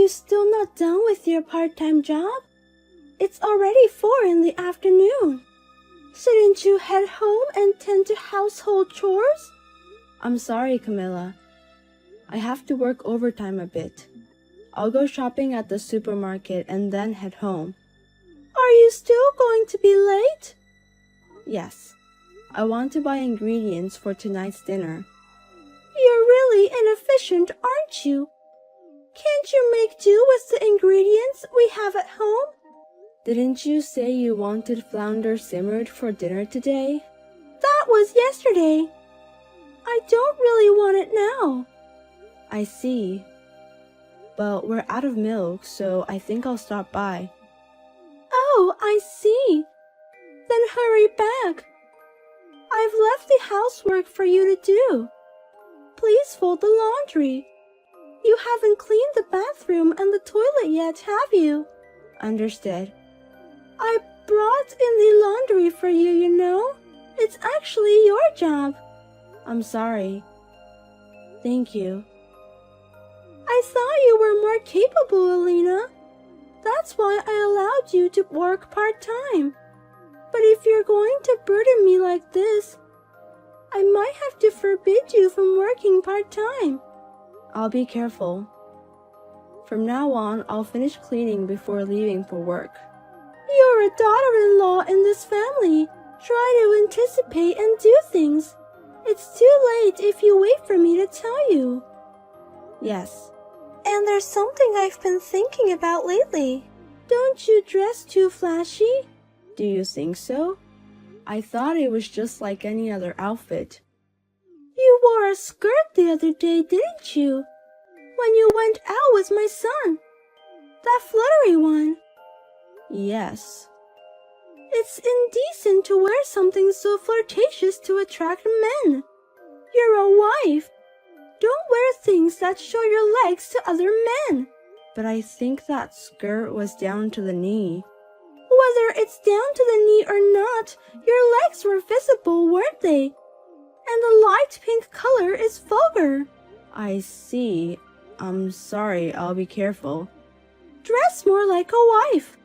still not done with your part-time job? It's already 4 in the afternoon. Shouldn't you head home and tend to household chores? I'm sorry, Camilla. I have to work overtime a bit. I'll go shopping at the supermarket and then head home. Are you still going to be late? Yes. I want to buy ingredients for tonight's dinner. You're really inefficient, aren't you? Can't you make do with the ingredients we have at home? Didn't you say you wanted flounder simmered for dinner today? That was yesterday. I don't really want it now. I see. But we're out of milk, so I think I'll stop by. Oh, I see. Then hurry back. I've left the housework for you to do. Please fold the laundry. You haven't cleaned the bathroom and the toilet yet, have you? Understood. I brought in the laundry for you, you know. It's actually your job. I'm sorry. Thank you. I thought you were more capable, Alina. That's why I allowed you to work part-time. But if you're going to burden me like this, I might have to forbid you from working part-time. I'll be careful. From now on, I'll finish cleaning before leaving for work. You're a daughter-in-law in this family. Try to anticipate and do things. It's too late if you wait for me to tell you. Yes. And there's something I've been thinking about lately. Don't you dress too flashy? Do you think so? I thought it was just like any other outfit. You wore a skirt the other day, didn't you? When you went out with my son. That fluttery one. Yes. It's indecent to wear something so flirtatious to attract men. You're a wife. Don't wear things that show your legs to other men. But I think that skirt was down to the knee. Whether it's down to the knee or not, your legs were visible, weren't they? And the light pink color is vulgar. I see. I'm sorry, I'll be careful. Dress more like a wife.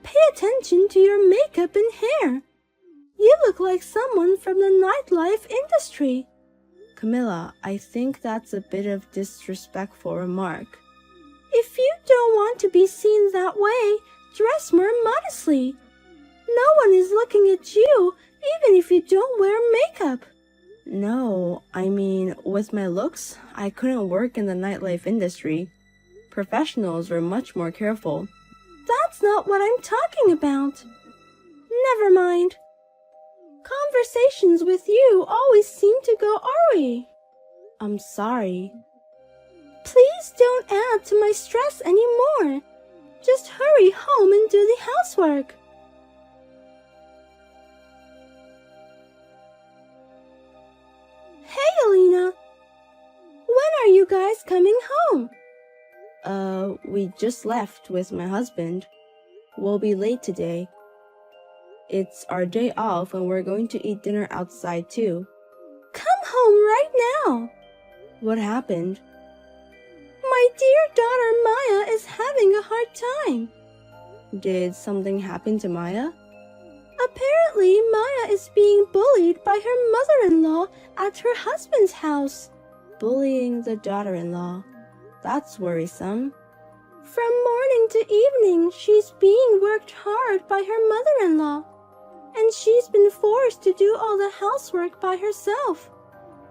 Pay attention to your makeup and hair. You look like someone from the nightlife industry. Camilla, I think that's a bit of disrespectful remark. If you don't want to be seen that way, dress more modestly. No one is looking at you, even if you don't wear makeup. No, I mean, with my looks, I couldn't work in the nightlife industry. Professionals were much more careful. That's not what I'm talking about. Never mind. Conversations with you always seem to go awry. I'm sorry. Please don't add to my stress anymore. Just hurry home and do the housework. Hey, Alina. When are you guys coming home? We just left with my husband. We'll be late today. It's our day off and we're going to eat dinner outside too. Come home right now. What happened? My dear daughter Maya is having a hard time. Did something happen to Maya? Apparently, Maya is being bullied by her mother-in-law at her husband's house. Bullying the daughter-in-law. That's worrisome. From morning to evening, she's being worked hard by her mother-in-law, and she's been forced to do all the housework by herself.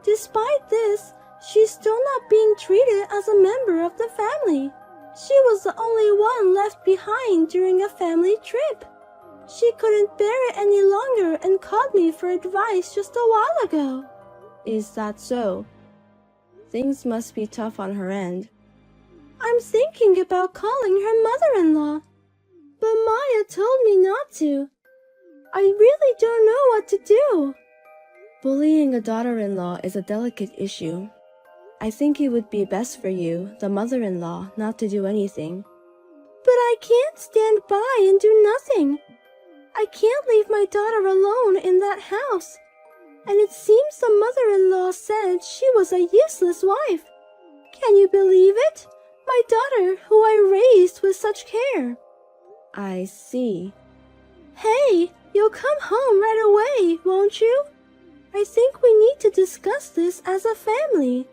Despite this, she's still not being treated as a member of the family. She was the only one left behind during a family trip. She couldn't bear it any longer and called me for advice just a while ago. Is that so? Things must be tough on her end. I'm thinking about calling her mother-in-law, but Maya told me not to. I really don't know what to do. Bullying a daughter-in-law is a delicate issue. I think it would be best for you, the mother-in-law, not to do anything. But I can't stand by and do nothing. I can't leave my daughter alone in that house. And it seems the mother-in-law said she was a useless wife. Can you believe it? My daughter, who I raised with such care. I see. Hey, you'll come home right away, won't you? I think we need to discuss this as a family.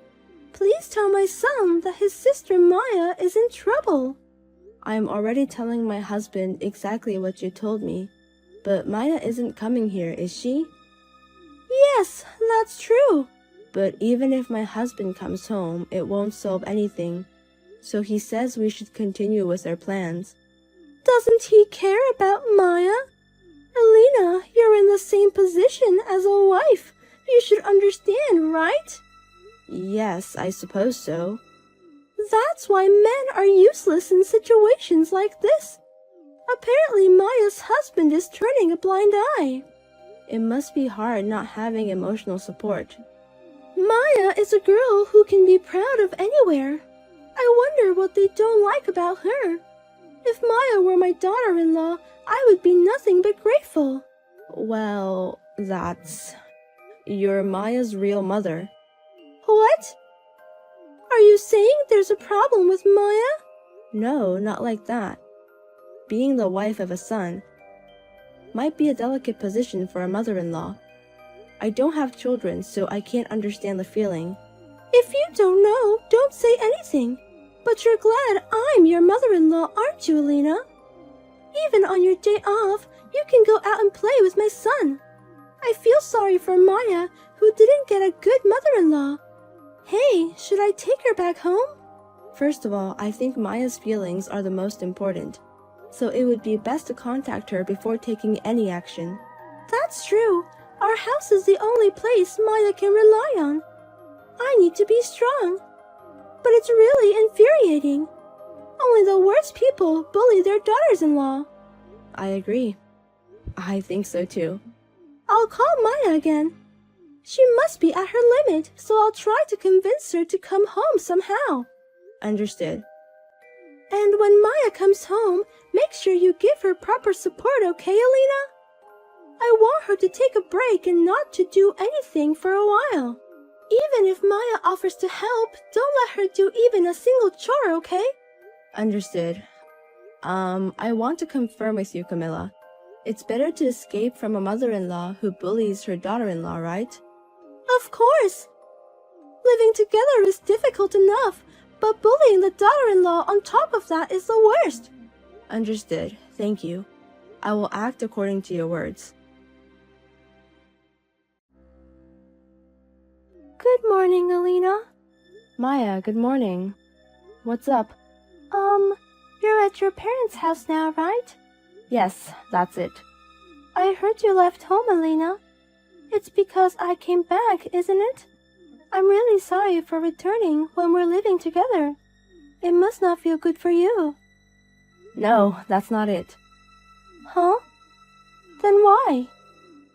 Please tell my son that his sister Maya is in trouble. I'm already telling my husband exactly what you told me. But Maya isn't coming here, is she? Yes, that's true. But even if my husband comes home, it won't solve anything. So he says we should continue with our plans. Doesn't he care about Maya? Alina, you're in the same position as a wife. You should understand, right? Yes, I suppose so. That's why men are useless in situations like this. Apparently Maya's husband is turning a blind eye. It must be hard not having emotional support. Maya is a girl who can be proud of anywhere. I wonder what they don't like about her. If Maya were my daughter-in-law, I would be nothing but grateful. Well, you're Maya's real mother. What? Are you saying there's a problem with Maya? No, not like that. Being the wife of a son might be a delicate position for a mother-in-law. I don't have children, so I can't understand the feeling. If you don't know, don't say anything. But you're glad I'm your mother-in-law, aren't you, Alina? Even on your day off, you can go out and play with my son. I feel sorry for Maya, who didn't get a good mother-in-law. Hey, should I take her back home? First of all, I think Maya's feelings are the most important. So it would be best to contact her before taking any action. That's true. Our house is the only place Maya can rely on. I need to be strong. But it's really infuriating. Only the worst people bully their daughters-in-law. I agree. I think so too. I'll call Maya again. She must be at her limit, so I'll try to convince her to come home somehow. Understood. And when Maya comes home, make sure you give her proper support, okay, Alina? I want her to take a break and not to do anything for a while. Even if Maya offers to help, don't let her do even a single chore, okay? Understood. I want to confirm with you, Camilla. It's better to escape from a mother-in-law who bullies her daughter-in-law, right? Of course! Living together is difficult enough, but bullying the daughter-in-law on top of that is the worst. Understood. Thank you. I will act according to your words. Good morning, Alina. Maya, good morning. What's up? You're at your parents' house now, right? Yes, that's it. I heard you left home, Alina. It's because I came back, isn't it? I'm really sorry for returning when we're living together. It must not feel good for you. No, that's not it. Huh? Then why?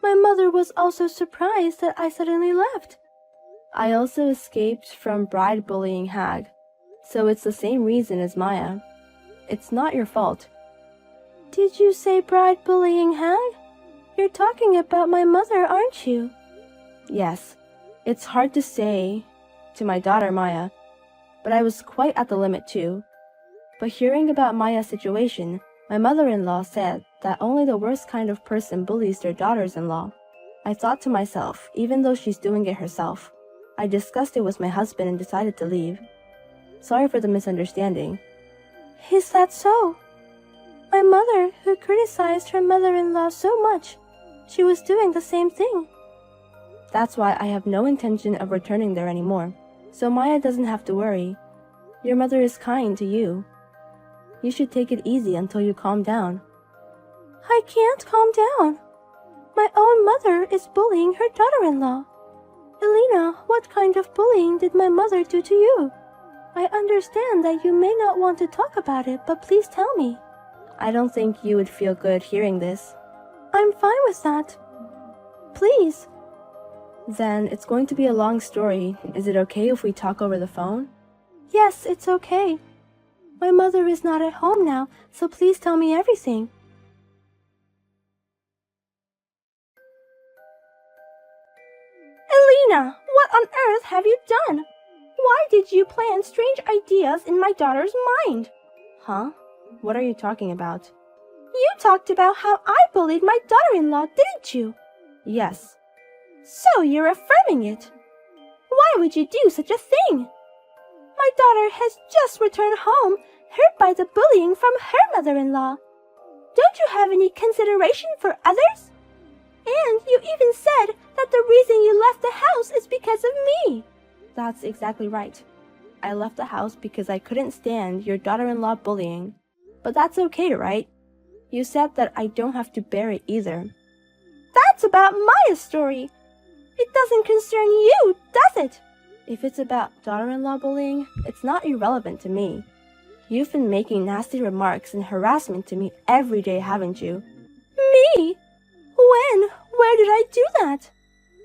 My mother was also surprised that I suddenly left. I also escaped from bride bullying Hag, so it's the same reason as Maya. It's not your fault. Did you say bride bullying Hag? You're talking about my mother, aren't you? Yes, it's hard to say to my daughter Maya, but I was quite at the limit too. But hearing about Maya's situation, my mother-in-law said that only the worst kind of person bullies their daughters-in-law. I thought to myself, even though she's doing it herself. I discussed it with my husband and decided to leave. Sorry for the misunderstanding. Is that so? My mother, who criticized her mother-in-law so much, she was doing the same thing. That's why I have no intention of returning there anymore, so Maya doesn't have to worry. Your mother is kind to you. You should take it easy until you calm down. I can't calm down. My own mother is bullying her daughter-in-law. Alina, what kind of bullying did my mother do to you? I understand that you may not want to talk about it, but please tell me. I don't think you would feel good hearing this. I'm fine with that. Please. Then it's going to be a long story. Is it okay if we talk over the phone? Yes, it's okay. My mother is not at home now, so please tell me everything. Alina, what on earth have you done? Why did you plant strange ideas in my daughter's mind? Huh? What are you talking about? You talked about how I bullied my daughter-in-law, didn't you? Yes. So you're affirming it. Why would you do such a thing? My daughter has just returned home, hurt by the bullying from her mother-in-law. Don't you have any consideration for others? And you even said that the reason you left the house is because of me. That's exactly right. I left the house because I couldn't stand your daughter-in-law bullying. But that's okay, right? You said that I don't have to bear it either. That's about Maya's story. It doesn't concern you, does it? If it's about daughter-in-law bullying, it's not irrelevant to me. You've been making nasty remarks and harassment to me every day, haven't you? Me? When? Where did I do that?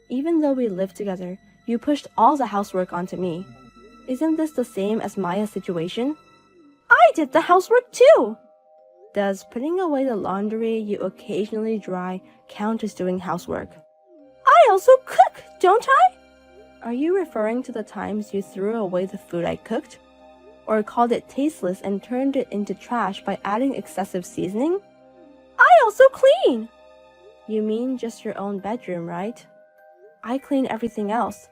Even though we live together, you pushed all the housework onto me. Isn't this the same as Maya's situation? I did the housework too. Does putting away the laundry you occasionally dry count as doing housework? I also cook, don't I? Are you referring to the times you threw away the food I cooked? Or called it tasteless and turned it into trash by adding excessive seasoning? I also clean. You mean just your own bedroom, right? I clean everything else.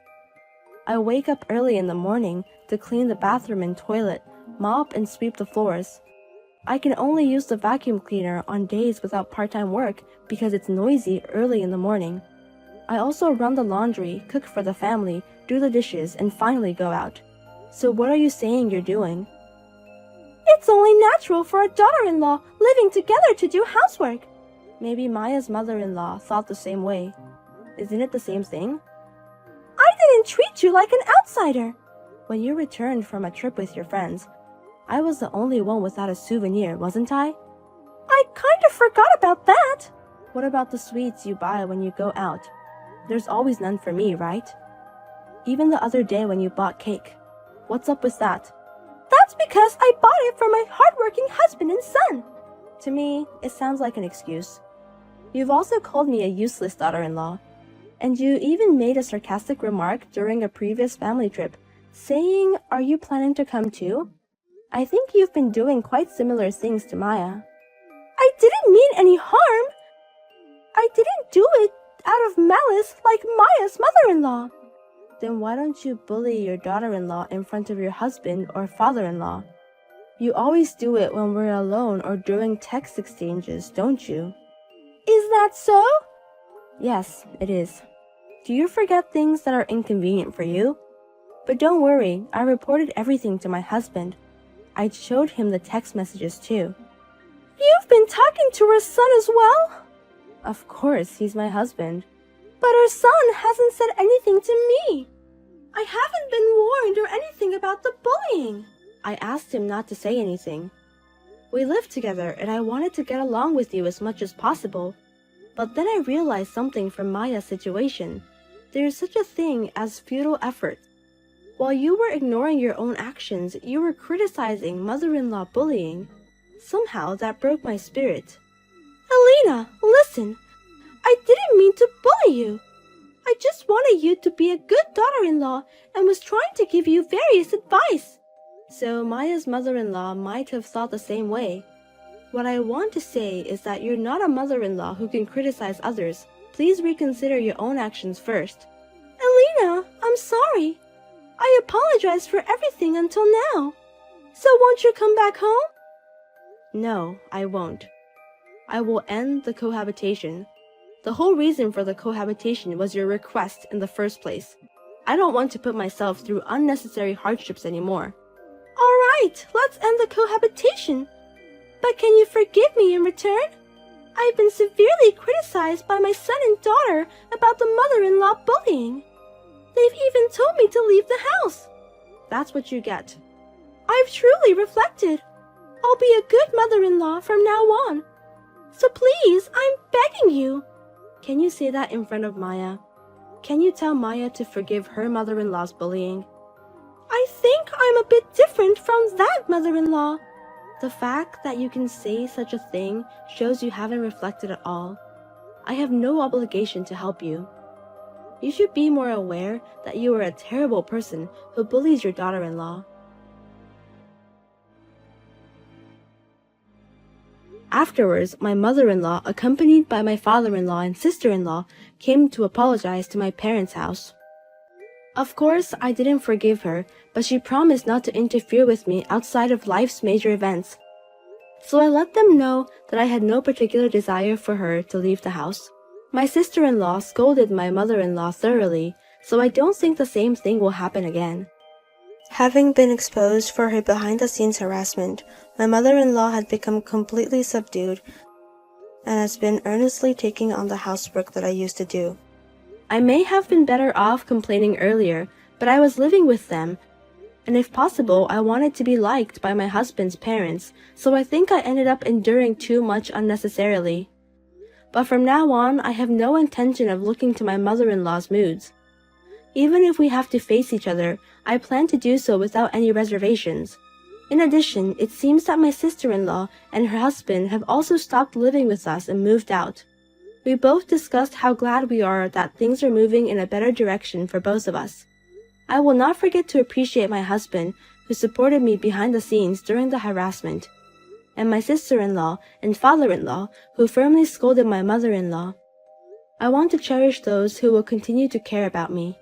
I wake up early in the morning to clean the bathroom and toilet, mop and sweep the floors. I can only use the vacuum cleaner on days without part-time work because it's noisy early in the morning. I also run the laundry, cook for the family, do the dishes, and finally go out. So what are you saying you're doing? It's only natural for a daughter-in-law living together to do housework. Maybe Maya's mother-in-law thought the same way. Isn't it the same thing? I didn't treat you like an outsider. When you returned from a trip with your friends, I was the only one without a souvenir, wasn't I? I kind of forgot about that. What about the sweets you buy when you go out? There's always none for me, right? Even the other day when you bought cake. What's up with that? That's because I bought it for my hardworking husband and son. To me, it sounds like an excuse. You've also called me a useless daughter-in-law. And you even made a sarcastic remark during a previous family trip, saying, "Are you planning to come too?" I think you've been doing quite similar things to Maya. I didn't mean any harm. I didn't do it out of malice like Maya's mother-in-law. Then why don't you bully your daughter-in-law in front of your husband or father-in-law? You always do it when we're alone or during text exchanges, don't you? Is that so? Yes, it is. Do you forget things that are inconvenient for you? But don't worry, I reported everything to my husband. I showed him the text messages too. You've been talking to her son as well? Of course, he's my husband. But her son hasn't said anything to me. I haven't been warned or anything about the bullying. I asked him not to say anything. We live together and I wanted to get along with you as much as possible. But then I realized something from Maya's situation. There is such a thing as futile effort. While you were ignoring your own actions, you were criticizing mother-in-law bullying. Somehow that broke my spirit. Alina, listen. I didn't mean to bully you. I just wanted you to be a good daughter-in-law and was trying to give you various advice. So Maya's mother-in-law might have thought the same way. What I want to say is that you're not a mother-in-law who can criticize others. Please reconsider your own actions first. Alina, I'm sorry. I apologize for everything until now. So won't you come back home? No, I won't. I will end the cohabitation. The whole reason for the cohabitation was your request in the first place. I don't want to put myself through unnecessary hardships anymore. All right, let's end the cohabitation. But can you forgive me in return? I've been severely criticized by my son and daughter about the mother-in-law bullying. They've even told me to leave the house. That's what you get. I've truly reflected. I'll be a good mother-in-law from now on. So please, I'm begging you. Can you say that in front of Maya? Can you tell Maya to forgive her mother-in-law's bullying? I think I'm a bit different from that mother-in-law. The fact that you can say such a thing shows you haven't reflected at all. I have no obligation to help you. You should be more aware that you are a terrible person who bullies your daughter-in-law. Afterwards, my mother-in-law, accompanied by my father-in-law and sister-in-law, came to apologize to my parents' house. Of course, I didn't forgive her, but she promised not to interfere with me outside of life's major events. So I let them know that I had no particular desire for her to leave the house. My sister-in-law scolded my mother-in-law thoroughly, so I don't think the same thing will happen again. Having been exposed for her behind-the-scenes harassment, my mother-in-law had become completely subdued and has been earnestly taking on the housework that I used to do. I may have been better off complaining earlier, but I was living with them, and if possible, I wanted to be liked by my husband's parents, so I think I ended up enduring too much unnecessarily. But from now on, I have no intention of looking to my mother-in-law's moods. Even if we have to face each other, I plan to do so without any reservations. In addition, it seems that my sister-in-law and her husband have also stopped living with us and moved out. We both discussed how glad we are that things are moving in a better direction for both of us. I will not forget to appreciate my husband, who supported me behind the scenes during the harassment, and my sister-in-law and father-in-law, who firmly scolded my mother-in-law. I want to cherish those who will continue to care about me.